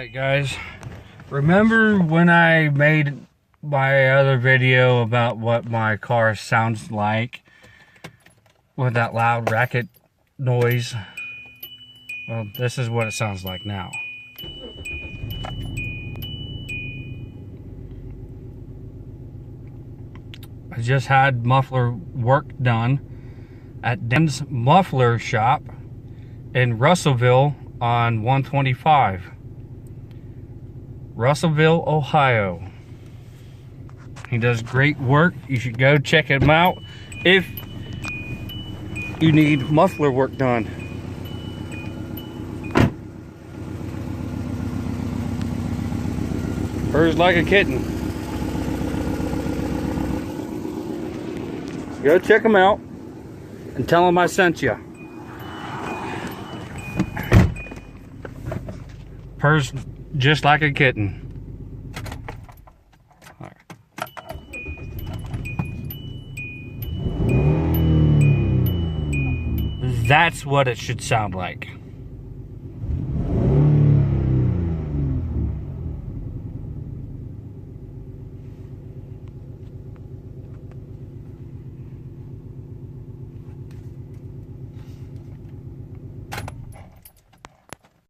Alright guys, remember when I made my other video about what my car sounds like with that loud racket noise? Well, this is what it sounds like now. I just had muffler work done at Dan's Muffler shop in Russellville on 125. Russellville, Ohio. He does great work. You should go check him out if you need muffler work done. Purrs like a kitten. Go check him out and tell him I sent you. Purrs just like a kitten. All right. That's what it should sound like.